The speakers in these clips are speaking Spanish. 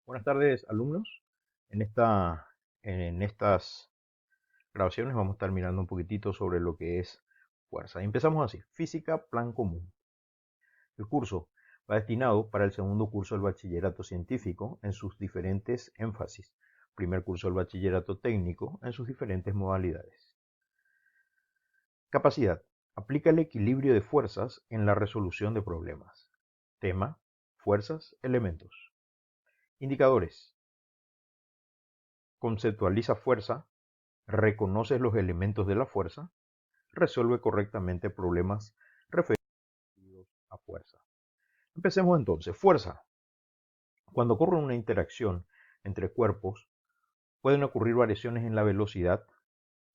Buenas tardes, alumnos. En estas grabaciones vamos a estar mirando un poquitito sobre lo que es fuerza. Y empezamos así. Física, plan común. El curso va destinado para el segundo curso del bachillerato científico en sus diferentes énfasis. Primer curso del bachillerato técnico en sus diferentes modalidades. Capacidad. Aplica el equilibrio de fuerzas en la resolución de problemas. Tema. Fuerzas, elementos. Indicadores. Conceptualiza fuerza, reconoce los elementos de la fuerza, resuelve correctamente problemas referidos a fuerza. Empecemos entonces. Fuerza. Cuando ocurre una interacción entre cuerpos, pueden ocurrir variaciones en la velocidad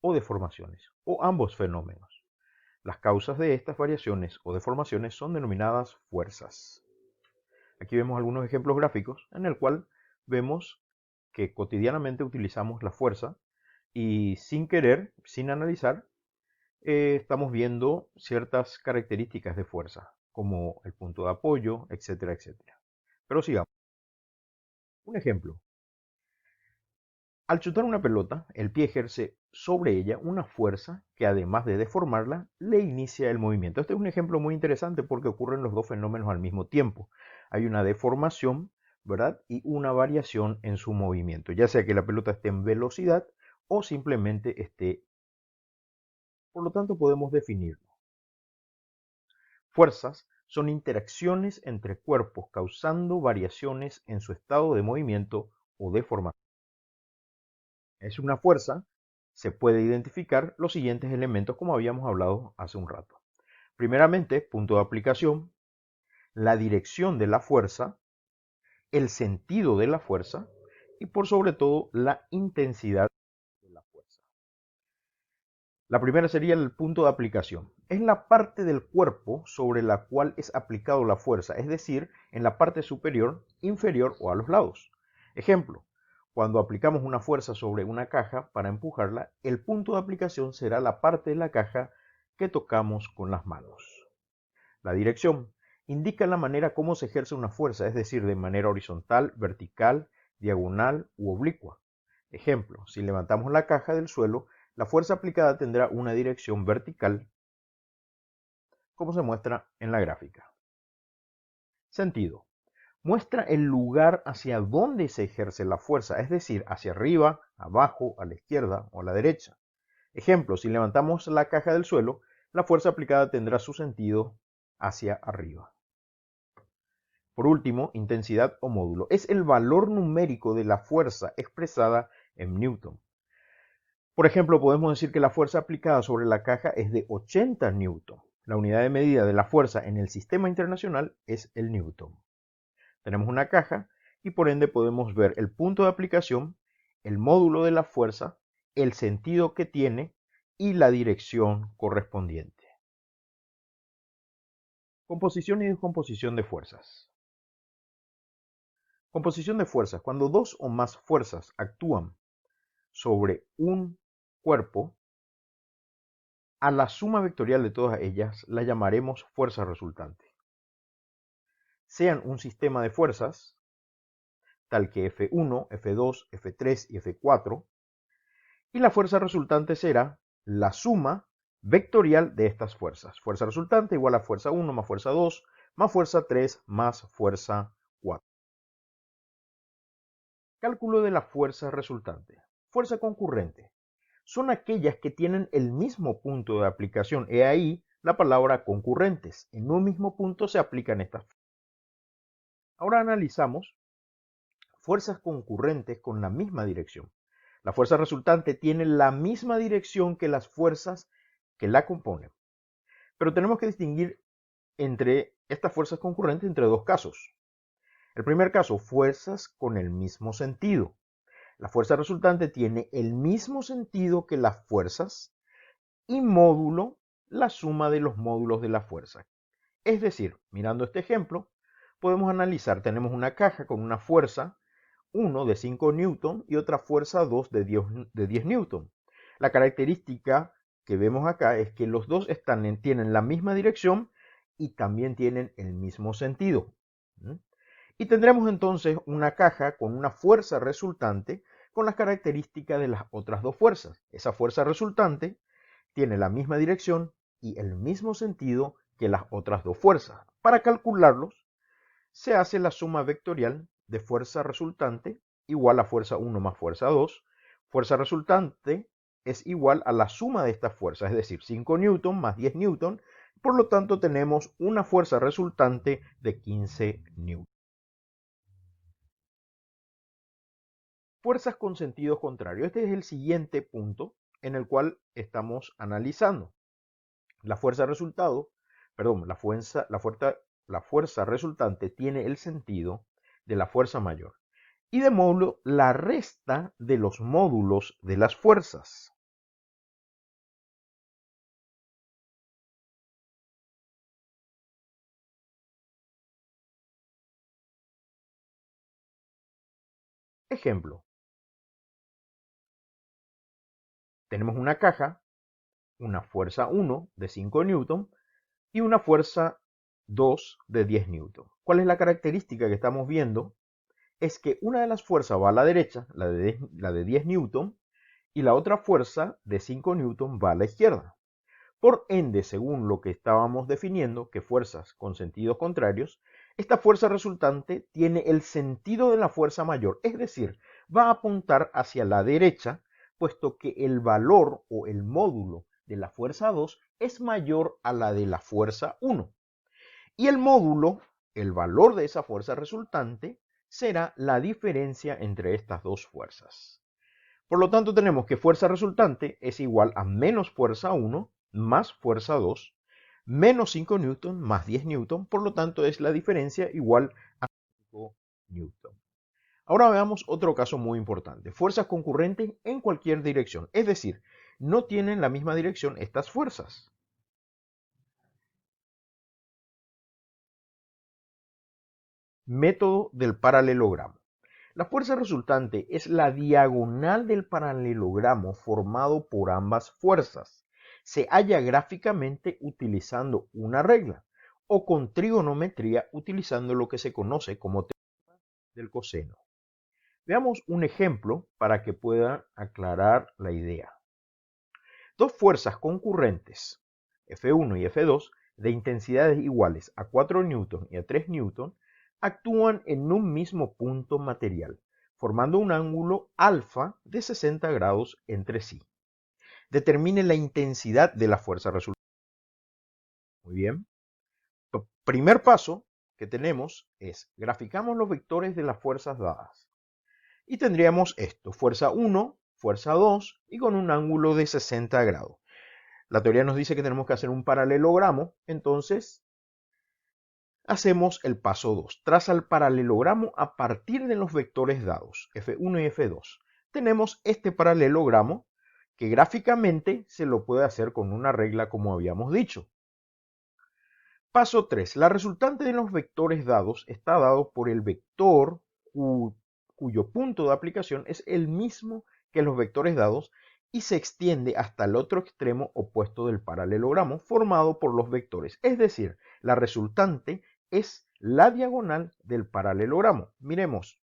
o deformaciones, o ambos fenómenos. Las causas de estas variaciones o deformaciones son denominadas fuerzas. Aquí vemos algunos ejemplos gráficos en el cual vemos que cotidianamente utilizamos la fuerza y sin querer, sin analizar, estamos viendo ciertas características de fuerza, como el punto de apoyo, etcétera, etcétera. Pero sigamos. Un ejemplo. Al chutar una pelota, el pie ejerce sobre ella una fuerza que, además de deformarla, le inicia el movimiento. Este es un ejemplo muy interesante porque ocurren los dos fenómenos al mismo tiempo. Hay una deformación, ¿verdad? Y una variación en su movimiento, ya sea que la pelota esté en velocidad o simplemente esté. Por lo tanto, podemos definirlo. Fuerzas son interacciones entre cuerpos causando variaciones en su estado de movimiento o de formación. Es una fuerza, se puede identificar los siguientes elementos como habíamos hablado hace un rato. Primeramente, punto de aplicación, la dirección de la fuerza, el sentido de la fuerza y por sobre todo la intensidad de la fuerza. La primera sería el punto de aplicación. Es la parte del cuerpo sobre la cual es aplicado la fuerza, es decir, en la parte superior, inferior o a los lados. Ejemplo, cuando aplicamos una fuerza sobre una caja para empujarla, el punto de aplicación será la parte de la caja que tocamos con las manos. La dirección indica la manera como se ejerce una fuerza, es decir, de manera horizontal, vertical, diagonal u oblicua. Ejemplo, si levantamos la caja del suelo, la fuerza aplicada tendrá una dirección vertical, como se muestra en la gráfica. Sentido. Muestra el lugar hacia donde se ejerce la fuerza, es decir, hacia arriba, abajo, a la izquierda o a la derecha. Ejemplo, si levantamos la caja del suelo, la fuerza aplicada tendrá su sentido hacia arriba. Por último, intensidad o módulo. Es el valor numérico de la fuerza expresada en Newton. Por ejemplo, podemos decir que la fuerza aplicada sobre la caja es de 80 newton. La unidad de medida de la fuerza en el sistema internacional es el newton. Tenemos una caja y por ende podemos ver el punto de aplicación, el módulo de la fuerza, el sentido que tiene y la dirección correspondiente. Composición y descomposición de fuerzas. Composición de fuerzas. Cuando dos o más fuerzas actúan sobre un cuerpo, a la suma vectorial de todas ellas la llamaremos fuerza resultante. Sean un sistema de fuerzas, tal que F1, F2, F3 y F4, y la fuerza resultante será la suma vectorial de estas fuerzas. Fuerza resultante igual a fuerza 1 más fuerza 2 más fuerza 3 más fuerza 4. Cálculo de la fuerza resultante. Fuerza concurrente. Son aquellas que tienen el mismo punto de aplicación. He ahí la palabra concurrentes. En un mismo punto se aplican estas. Ahora analizamos fuerzas concurrentes con la misma dirección. La fuerza resultante tiene la misma dirección que las fuerzas que la componen. Pero tenemos que distinguir entre estas fuerzas concurrentes entre dos casos. El primer caso, fuerzas con el mismo sentido. La fuerza resultante tiene el mismo sentido que las fuerzas y módulo la suma de los módulos de la fuerza. Es decir, mirando este ejemplo, podemos analizar, tenemos una caja con una fuerza 1 de 5 newton y otra fuerza 2 de 10 newton. La característica que vemos acá es que los dos tienen la misma dirección y también tienen el mismo sentido. Y tendremos entonces una caja con una fuerza resultante con las características de las otras dos fuerzas. Esa fuerza resultante tiene la misma dirección y el mismo sentido que las otras dos fuerzas. Para calcularlos, se hace la suma vectorial de fuerza resultante igual a fuerza 1 más fuerza 2. Fuerza resultante es igual a la suma de estas fuerzas, es decir, 5 newton más 10 newton. Por lo tanto, tenemos una fuerza resultante de 15 newton. Fuerzas con sentido contrario. Este es el siguiente punto en el cual estamos analizando. La fuerza resultado, perdón, la fuerza resultante tiene el sentido de la fuerza mayor y de módulo la resta de los módulos de las fuerzas. Ejemplo, tenemos una caja, una fuerza 1 de 5 newton y una fuerza 2 de 10 newton. ¿Cuál es la característica que estamos viendo? Es que una de las fuerzas va a la derecha, la de 10 newton, y la otra fuerza de 5 newton va a la izquierda. Por ende, según lo que estábamos definiendo, que fuerzas con sentidos contrarios, esta fuerza resultante tiene el sentido de la fuerza mayor, es decir, va a apuntar hacia la derecha, puesto que el valor o el módulo de la fuerza 2 es mayor a la de la fuerza 1. Y el módulo, el valor de esa fuerza resultante, será la diferencia entre estas dos fuerzas. Por lo tanto, tenemos que fuerza resultante es igual a menos fuerza 1 más fuerza 2 menos 5 newton más 10 newton. Por lo tanto, es la diferencia igual a 5 newton. Ahora veamos otro caso muy importante. Fuerzas concurrentes en cualquier dirección. Es decir, no tienen la misma dirección estas fuerzas. Método del paralelogramo. La fuerza resultante es la diagonal del paralelogramo formado por ambas fuerzas. Se halla gráficamente utilizando una regla o con trigonometría utilizando lo que se conoce como teorema del coseno. Veamos un ejemplo para que pueda aclarar la idea. Dos fuerzas concurrentes, F1 y F2, de intensidades iguales a 4 newton y a 3 newton, actúan en un mismo punto material, formando un ángulo alfa de 60 grados entre sí. Determine la intensidad de la fuerza resultante. Muy bien. El primer paso que tenemos es graficamos los vectores de las fuerzas dadas. Y tendríamos esto, fuerza 1, fuerza 2 y con un ángulo de 60 grados. La teoría nos dice que tenemos que hacer un paralelogramo, entonces hacemos el paso 2. Traza el paralelogramo a partir de los vectores dados, F1 y F2. Tenemos este paralelogramo que gráficamente se lo puede hacer con una regla como habíamos dicho. Paso 3. La resultante de los vectores dados está dado por el vector cuyo punto de aplicación es el mismo que los vectores dados y se extiende hasta el otro extremo opuesto del paralelogramo formado por los vectores. Es decir, la resultante es la diagonal del paralelogramo. Miremos.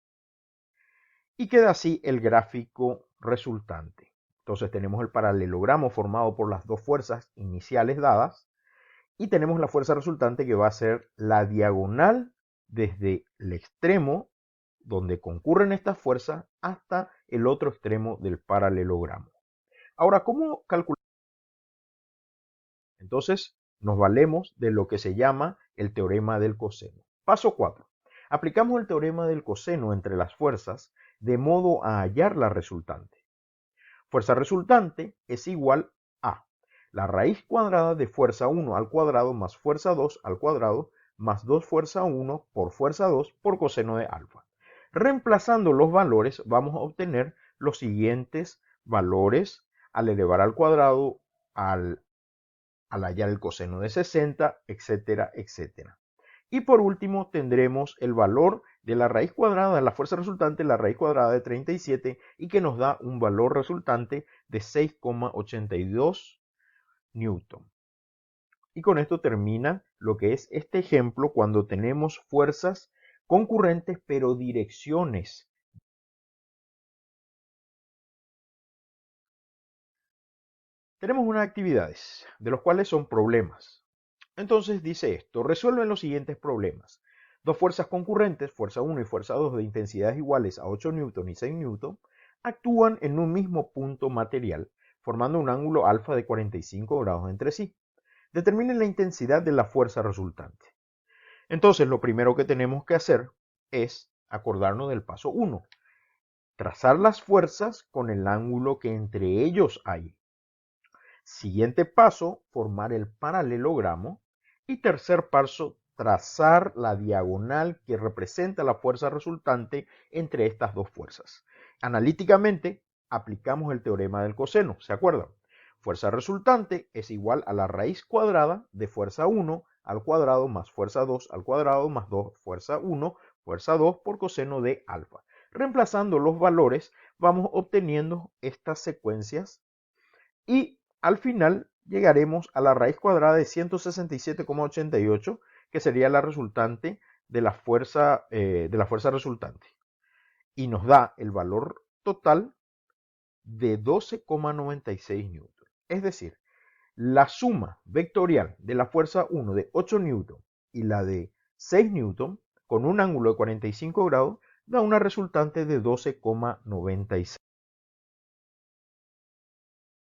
Y queda así el gráfico resultante. Entonces tenemos el paralelogramo formado por las dos fuerzas iniciales dadas y tenemos la fuerza resultante que va a ser la diagonal desde el extremo donde concurren estas fuerzas hasta el otro extremo del paralelogramo. Ahora, ¿cómo calculamos? Entonces, nos valemos de lo que se llama el teorema del coseno. Paso 4. Aplicamos el teorema del coseno entre las fuerzas de modo a hallar la resultante. Fuerza resultante es igual a la raíz cuadrada de fuerza 1 al cuadrado más fuerza 2 al cuadrado más 2 fuerza 1 por fuerza 2 por coseno de alfa. Reemplazando los valores vamos a obtener los siguientes valores al elevar al cuadrado, al hallar el coseno de 60, etcétera, etcétera. Y por último tendremos el valor de la raíz cuadrada de la fuerza resultante, la raíz cuadrada de 37, y que nos da un valor resultante de 6,82 newton. Y con esto termina lo que es este ejemplo cuando tenemos fuerzas concurrentes, pero direcciones. Tenemos unas actividades, de los cuales son problemas. Entonces dice esto, resuelven los siguientes problemas. Dos fuerzas concurrentes, fuerza 1 y fuerza 2 de intensidades iguales a 8 newton y 6 newton, actúan en un mismo punto material, formando un ángulo alfa de 45 grados entre sí. Determinen la intensidad de la fuerza resultante. Entonces, lo primero que tenemos que hacer es acordarnos del paso 1. Trazar las fuerzas con el ángulo que entre ellos hay. Siguiente paso, formar el paralelogramo. Y tercer paso, trazar la diagonal que representa la fuerza resultante entre estas dos fuerzas. Analíticamente, aplicamos el teorema del coseno, ¿se acuerdan? Fuerza resultante es igual a la raíz cuadrada de fuerza 1 al cuadrado más fuerza 2 al cuadrado más 2 fuerza 1, fuerza 2 por coseno de alfa. Reemplazando los valores, vamos obteniendo estas secuencias y al final llegaremos a la raíz cuadrada de 167,88, que sería la resultante de la fuerza resultante. Y nos da el valor total de 12,96 newton. Es decir, la suma vectorial de la fuerza 1 de 8 newton y la de 6 newton con un ángulo de 45 grados da una resultante de 12,96.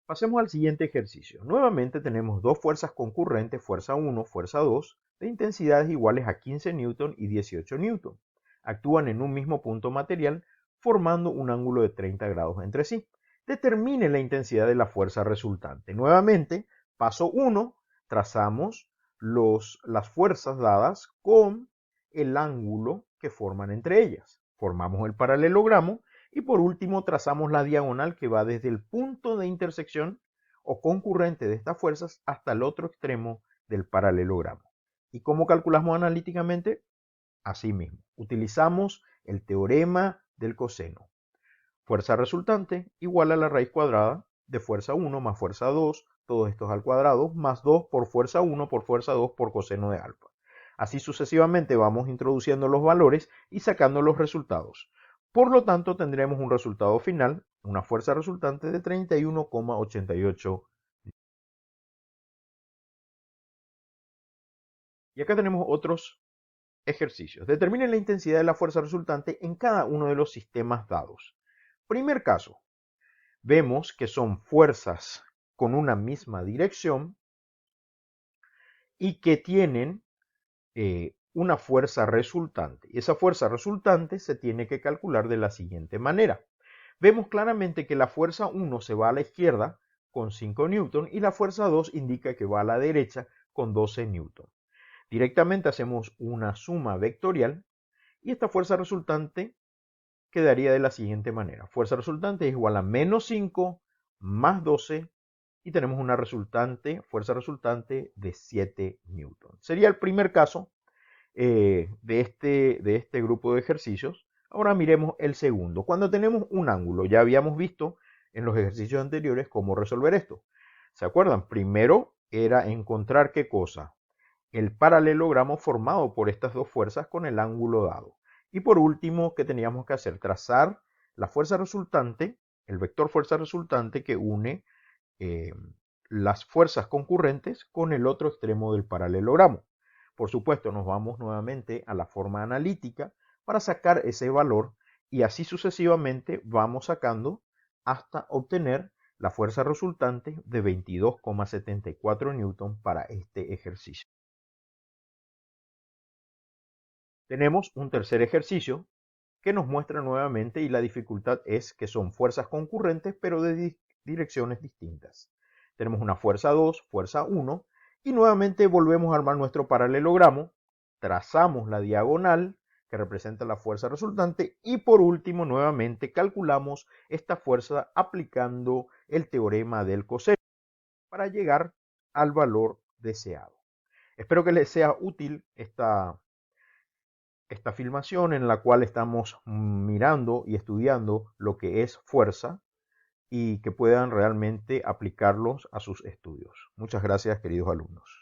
Pasemos al siguiente ejercicio. Nuevamente tenemos dos fuerzas concurrentes, fuerza 1, fuerza 2, de intensidades iguales a 15 newton y 18 newton. Actúan en un mismo punto material, formando un ángulo de 30 grados entre sí. Determine la intensidad de la fuerza resultante. Nuevamente, paso 1, trazamos las fuerzas dadas con el ángulo que forman entre ellas. Formamos el paralelogramo. Y por último, trazamos la diagonal que va desde el punto de intersección o concurrente de estas fuerzas hasta el otro extremo del paralelogramo. ¿Y cómo calculamos analíticamente? Así mismo, utilizamos el teorema del coseno. Fuerza resultante igual a la raíz cuadrada de fuerza 1 más fuerza 2, todos estos al cuadrado, más 2 por fuerza 1 por fuerza 2 por coseno de alfa. Así sucesivamente vamos introduciendo los valores y sacando los resultados. Por lo tanto, tendremos un resultado final, una fuerza resultante de 31,88. Y acá tenemos otros ejercicios. Determinen la intensidad de la fuerza resultante en cada uno de los sistemas dados. Primer caso, vemos que son fuerzas con una misma dirección y que tienen una fuerza resultante. Y esa fuerza resultante se tiene que calcular de la siguiente manera. Vemos claramente que la fuerza 1 se va a la izquierda con 5 newton y la fuerza 2 indica que va a la derecha con 12 newton. Directamente hacemos una suma vectorial y esta fuerza resultante quedaría de la siguiente manera. Fuerza resultante es igual a menos 5 más 12 y tenemos una fuerza resultante de 7 newton. Sería el primer caso de este grupo de ejercicios. Ahora miremos el segundo. Cuando tenemos un ángulo, ya habíamos visto en los ejercicios anteriores cómo resolver esto. ¿Se acuerdan? Primero era encontrar qué cosa. El paralelogramo formado por estas dos fuerzas con el ángulo dado. Y por último, ¿qué teníamos que hacer? Trazar la fuerza resultante, el vector fuerza resultante que une las fuerzas concurrentes con el otro extremo del paralelogramo. Por supuesto, nos vamos nuevamente a la forma analítica para sacar ese valor y así sucesivamente vamos sacando hasta obtener la fuerza resultante de 22,74 newton para este ejercicio. Tenemos un tercer ejercicio que nos muestra nuevamente y la dificultad es que son fuerzas concurrentes pero de direcciones distintas. Tenemos una fuerza 2, fuerza 1 y nuevamente volvemos a armar nuestro paralelogramo, trazamos la diagonal que representa la fuerza resultante y por último nuevamente calculamos esta fuerza aplicando el teorema del coseno para llegar al valor deseado. Espero que les sea útil esta filmación en la cual estamos mirando y estudiando lo que es fuerza y que puedan realmente aplicarlos a sus estudios. Muchas gracias, queridos alumnos.